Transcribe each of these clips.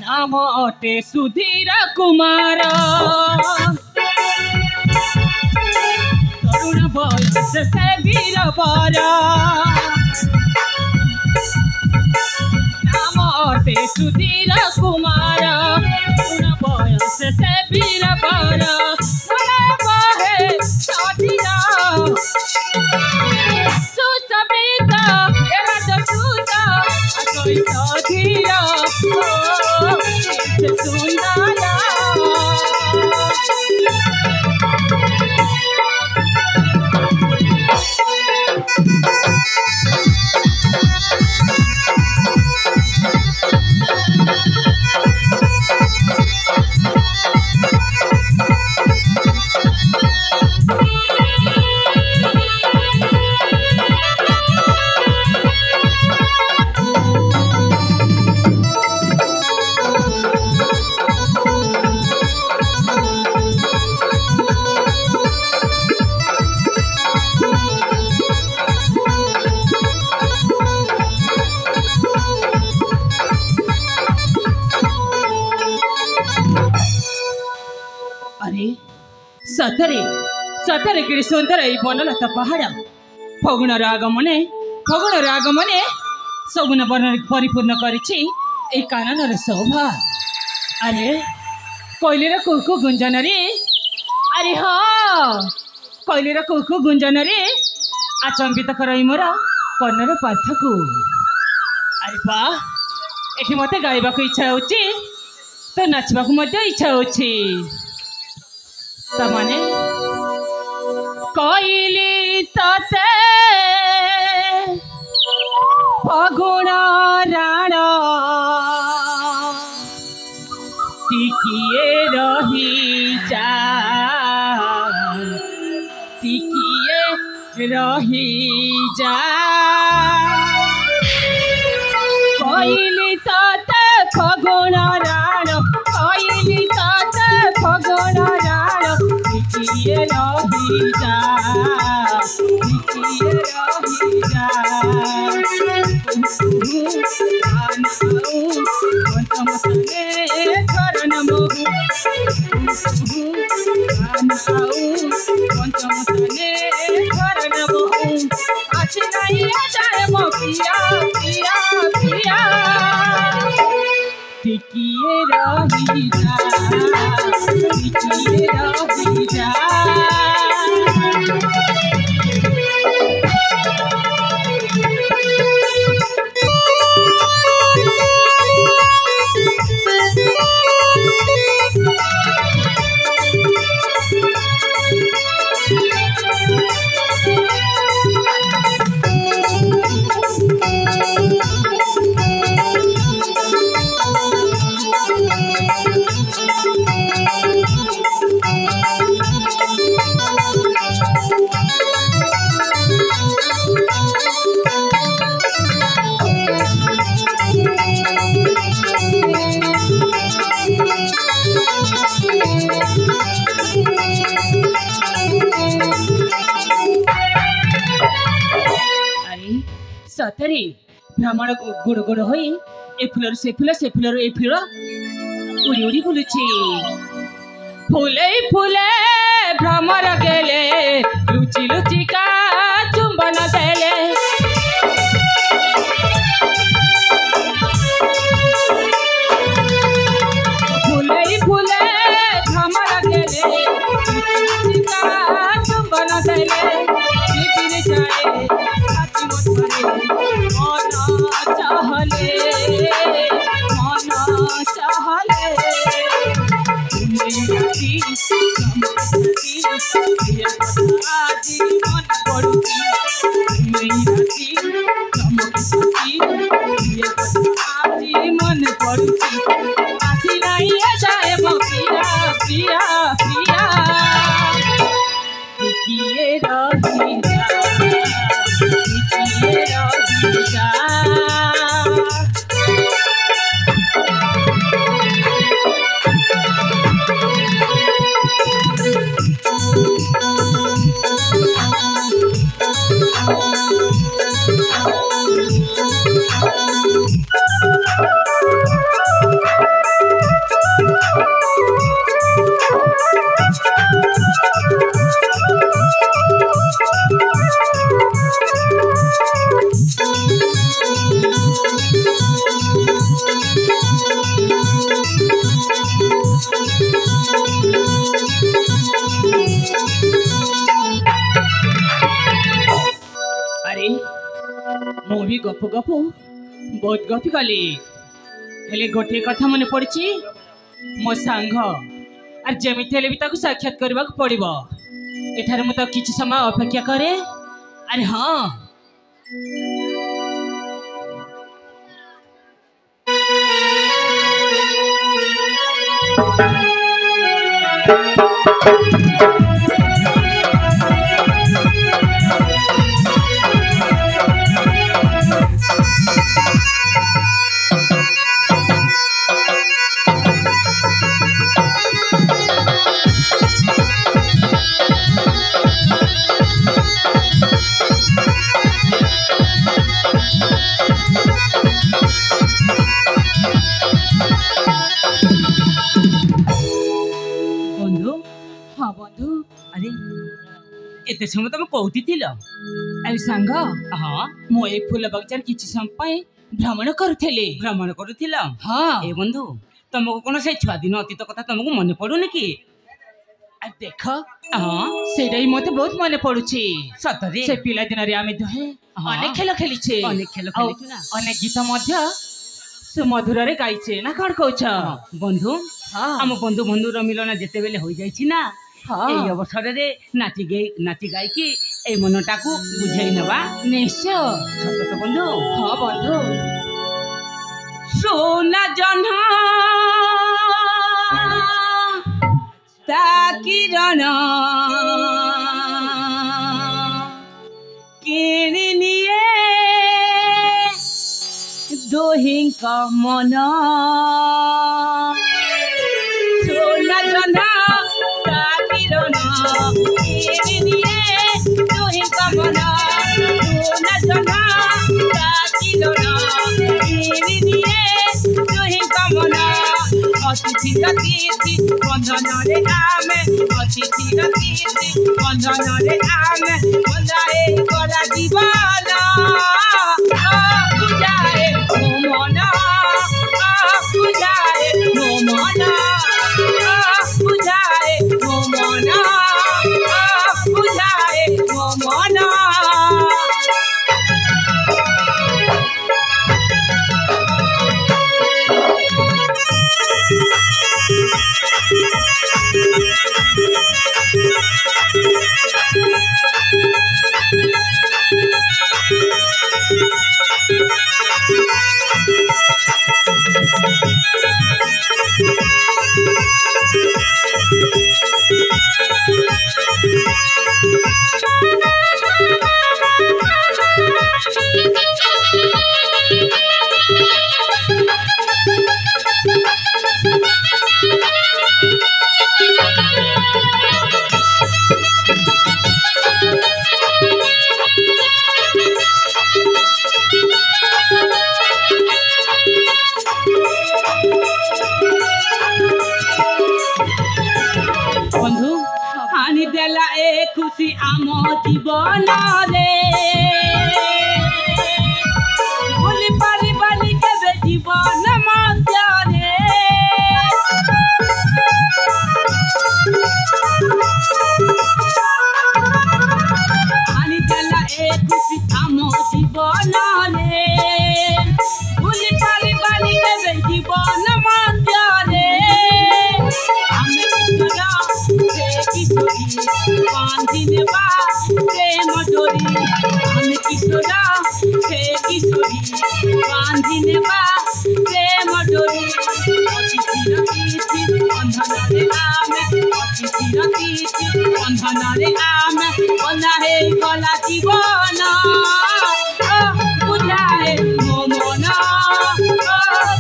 नाम अटे सुधीर कुमार तरुण बयस से वीर बर नाम अटे सुधीर कुमार तरुण बयस से वीर बर सुसमिता धीरा सुंदरा सतरे सतरे कि सुंदर बनलता पहाड़ फगुण आगमने सगुन परिपूर्ण करिछि कानन शोभा। अरे कोइलीर कुकु गुंजन रे अरे हाँ कोइलीर कुकु गुंजन रे आचंबित करई मोर कर्णर पार्थकू। अरे वाह एठी मते गाइबा को इच्छा होछि तो नाचबा को मते इच्छा होछि। तमने कोइली तते फगुण राण टिकिए रही जा टिकिए रही जा कोइली तते फगुण राण कोइली तते फगुण राण टिकिए रही जा टिकिए रही जा पंचमतने धरन मोहु पंचमतने धरन मोहु आछि नहीं जाए मो पिया पिया पिया टिकिए रही जा टिकिए रही जा। सतरे भ्रमण गुड़ गुड़ हो फुलर से फुल से फुलर ए फुल उड़ी उड़ी बुलुची फुले फुले भ्रमर गेले लुचि लुचि का चुंबन देले फुले फुले भ्रमर गेले लुचि लुचि का चुंबन देले बिपिन जाए मन पड़ुची आसी नहीं जाए पिया पिया पिया टिकिए रही जा टिकिए रही जा। गप गप बहुत गपी गली हेले गोटे कथा मन पड़ी मो सांग और जमीती हेले भी ताकू साक्षात करने को पड़ो एठार मु किसी समय अपेक्षा करे अरे हाँ एते समय तुम कौटी थिल अरे सांग हाँ मो ए फूल बगीचार किछि समय भ्रमण करुथिल हाँ ए बंधु तुमको कौन से छुआ दिन अतीत कथा तुमको मन पड़ुनी कि अरे देख हाँ सेटा ही मते बहुत मन पड़ुछि सतरे से पिला दिन रे आमे दुहे अनेक खेल खेलिछे अनेक गीत मध्य सुमधुर रे गाइछे ना कौन कहछ बंधु हाँ हम बंधु बंधुर मिलन जेते बेले हो जाइछि ना এই অবসরে নাচি গাইকি এই মনটাকে বুঝাই নেবা নিশ্চয় সত্য তো বন্ধু হ্যাঁ বন্ধু সোনা জহ্ন তা কিরণ কিনি নিয়ে দোহিঙ্ক মন সোনা জহ্ন অতিথি বন্ধনরে আমি অতিথি বন্ধনরে আমি বন্ধায়ে গলা জীবন পূজায়ে মন পূজায়ে মন পূজায়ে মন পূজায়ে মন खुशी आम जीवन रे भूली पारिबानी केबे जीवन मध्य आनी देला ए खुशी आम जीवन रे भूली पारिबानी केबे जीवन मध्य बांधिने बा प्रेम डोरी हम किशोरा हे किशोरी बांधिने बा प्रेम डोरी अतिथि रतीति बंधनरे आमे अतिथि रतीति बंधनरे आमे बंधा हे गला जीवन बुझाए मो मन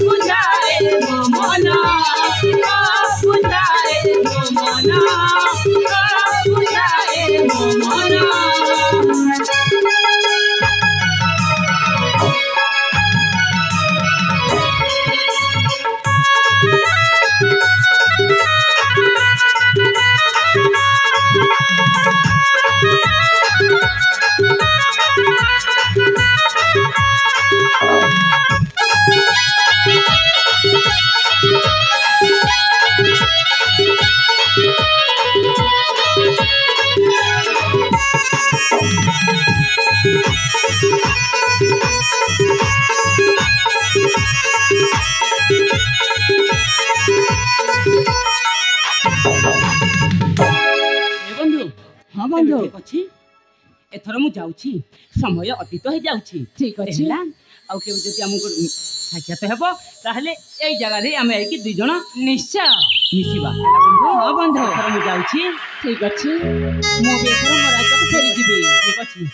बुझाए मो मन बुझाए मो मन अच्छी एथर मु जाउछि समय अतीत हो जाउछि ठीक अछि एला आउ के जति हमको साक्षात हेबो ताहले एई जगह रे हम आइ कि दुई जण निश्चय मिसिबा एला बंधु हाँ बंधु एथर मु जाउछि ठीक अछि मु भी एथर मोर राज्य को फेरी जिबी ठीक अछि